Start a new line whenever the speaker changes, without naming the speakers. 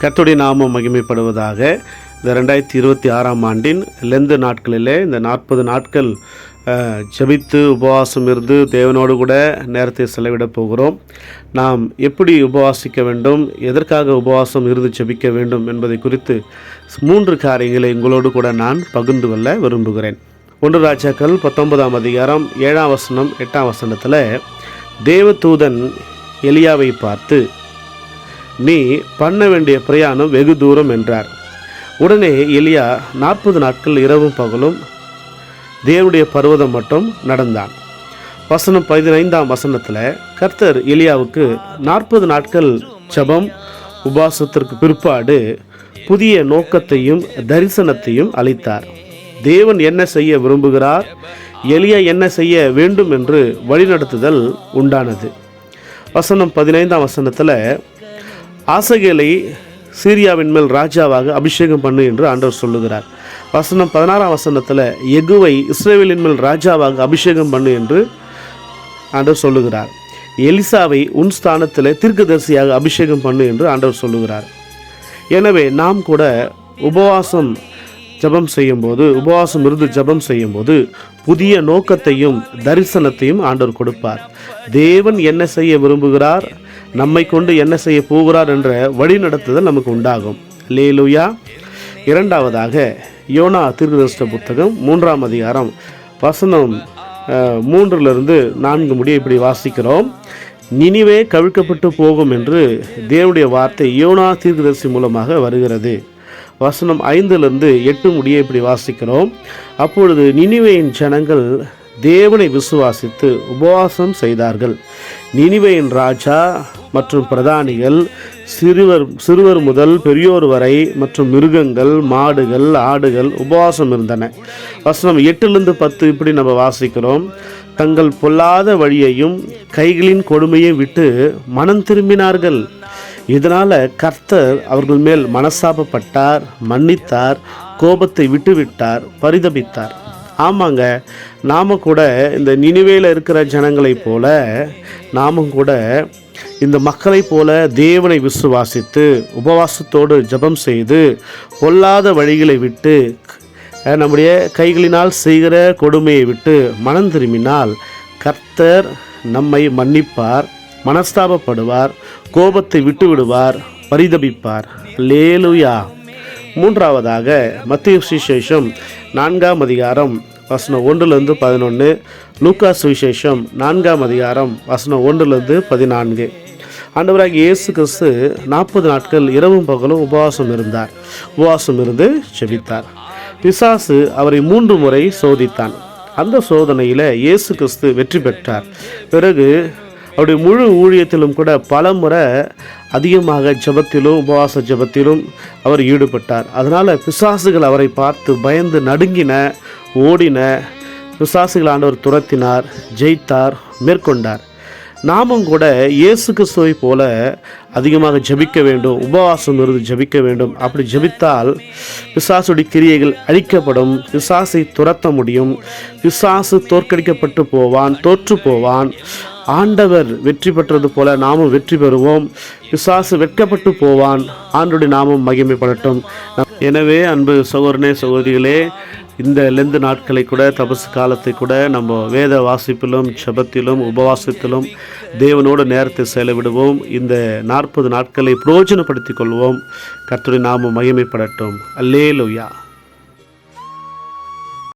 கர்த்தருடைய நாமம் மகிமைப்படுவதாக. இந்த 2026 ஆண்டின் லெந்து நாட்களிலே இந்த 40 நாட்கள் ஜெபித்து உபவாசம் இருந்து தேவனோடு கூட நேரத்தை செலவிட போகிறோம். நாம் எப்படி உபவாசிக்க வேண்டும், எதற்காக உபவாசம் இருந்து ஜெபிக்க வேண்டும் என்பதை குறித்து 3 காரியங்களை உங்களோடு கூட நான் பகிர்ந்து கொள்ள விரும்புகிறேன். 1 ராஜாக்கள் 19ஆம் அதிகாரம் 7ஆம் வசனம் 8ஆம் வசனத்தில் தேவதூதன் எலியாவை பார்த்து, நீ பண்ண வேண்டிய பிரயாணம் வெகு தூரம் என்றார். உடனே எலியா 40 நாட்கள் இரவும் பகலும் தேவனுடைய பர்வதம் மட்டும் நடந்தான். வசனம் 15ஆம் வசனத்தில் கர்த்தர் எலியாவுக்கு 40 நாட்கள் ஜெபம் உபவாசத்திற்கு பிற்பாடு புதிய நோக்கத்தையும் தரிசனத்தையும் அளித்தார். தேவன் என்ன செய்ய விரும்புகிறார், எலியா என்ன செய்ய வேண்டும் என்று வழிநடத்துதல் உண்டானது. வசனம் 15ஆம் வசனத்தில் ஆசகேலை சீரியாவின் மேல் ராஜாவாக அபிஷேகம் பண்ணு என்று ஆண்டவர் சொல்லுகிறார். வசனம் 16ஆம் வசனத்தில் யெகூவை இஸ்ரவேலின் மேல் ராஜாவாக அபிஷேகம் பண்ணு என்று ஆண்டவர் சொல்லுகிறார். எலிசாவை உன் ஸ்தானத்தில் தீர்க்கதரிசியாக அபிஷேகம் பண்ணு என்று ஆண்டவர் சொல்லுகிறார். எனவே நாம் கூட உபவாசம் ஜெபம் செய்யும்போது, உபவாசம் இருந்து ஜெபம் செய்யும்போது புதிய நோக்கத்தையும் தரிசனத்தையும் ஆண்டவர் கொடுப்பார். தேவன் என்ன செய்ய விரும்புகிறார், நம்மை கொண்டு என்ன செய்ய போகிறார் என்ற வழிநடத்துதல் நமக்கு உண்டாகும். அல்லேலூயா. 2வதாக யோனா தீர்க்கதரிசன புத்தகம் 3ஆம் அதிகாரம் வசனம் 3லிருந்து 4 முடிய இப்படி வாசிக்கிறோம். நினிவே கவிழ்க்கப்பட்டு போகும் என்று தேவனுடைய வார்த்தை யோனா தீர்க்கதரிசி மூலமாக வருகிறது. வசனம் 5லிருந்து 8 முடிய இப்படி வாசிக்கிறோம். அப்பொழுது நினிவேயின் ஜனங்கள் தேவனை விசுவாசித்து உபவாசம் செய்தார்கள். நினிவேயின் ராஜா மற்றும் பிரதானிகள், சிறுவர் முதல் பெரியோர் வரை மற்றும் மிருகங்கள், மாடுகள், ஆடுகள் உபவாசம் இருந்தன. வசனம் 8லிருந்து 10 இப்படி நம்ம வாசிக்கிறோம். தங்கள் பொல்லாத வழியையும் கைகளின் கொடுமையை விட்டு மனம் திரும்பினார்கள். இதனால் கர்த்தர் அவர்கள் மேல் மனஸ்தாபப்பட்டார், மன்னித்தார், கோபத்தை விட்டுவிட்டார், பரிதபித்தார். ஆமாங்க, நாம் கூட இந்த நினிவேல இருக்கிற ஜனங்களைப் போல நாமும் கூட இந்த மக்களைப் போல தேவனை விசுவாசித்து உபவாசத்தோடு ஜெபம் செய்து பொல்லாத வழிகளை விட்டு நம்முடைய கைகளினால் செய்கிற கொடுமையை விட்டு மனம் திரும்பினால் கர்த்தர் நம்மை மன்னிப்பார், மனஸ்தாபப்படுவார், கோபத்தை விட்டு விடுவார், பரிதபிப்பார். அல்லேலூயா. 3வதாக மத்தேயு சுவிசேஷம் 4ஆம் அதிகாரம் வசனம் 1லிருந்து 11, லூக்கா சுவிசேஷம் 4ஆம் அதிகாரம் வசனம் 1லிருந்து 14. ஆண்டவராகிய இயேசு கிறிஸ்து 40 நாட்கள் இரவும் பகலும் உபவாசம் இருந்தார். உபவாசம் இருந்து ஜெபித்தார். பிசாசு அவரை 3 முறை சோதித்தான். அந்த சோதனையில் இயேசு கிறிஸ்து வெற்றி பெற்றார். பிறகு அவருடைய முழு ஊழியத்திலும் கூட பல முறை அதிகமாக ஜெபத்திலும் உபவாச ஜெபத்திலும் அவர் ஈடுபட்டார். அதனால் பிசாசுகள் அவரை பார்த்து பயந்து நடுங்கின, ஓடின. பிசாசுகள் ஆண்டவர் துரத்தினார், ஜெயித்தார், மேற்கொண்டார். நாமும் கூட இயேசு கிறிஸ்துவை போல அதிகமாக ஜெபிக்க வேண்டும், உபவாசம் இருந்து ஜெபிக்க வேண்டும். அப்படி ஜெபித்தால் பிசாசுடைய கிரியைகள் அழிக்கப்படும், பிசாசை துரத்த முடியும், பிசாசு தோற்கடிக்கப்பட்டு போவான், தோற்று போவான். ஆண்டவர் வெற்றி பெற்றது போல நாமும் வெற்றி பெறுவோம். பிசாசு வெட்கப்பட்டு போவான். ஆண்டவருடைய நாமம் மகிமைப்படட்டும். எனவே அன்பு சகோதரனே, சகோதரிகளே, இந்த லெந்து நாட்களை கூட, தபசு காலத்தை கூட நம்ம வேத வாசிப்பிலும் ஜெபத்திலும் உபவாசத்திலும் தேவனோடு நேரத்தை செலவிடுவோம். இந்த 40 நாட்களை பிரயோஜனப்படுத்திக் கொள்வோம். கர்த்தருடைய நாமம் மகிமைப்படட்டும். அல்லேலூயா.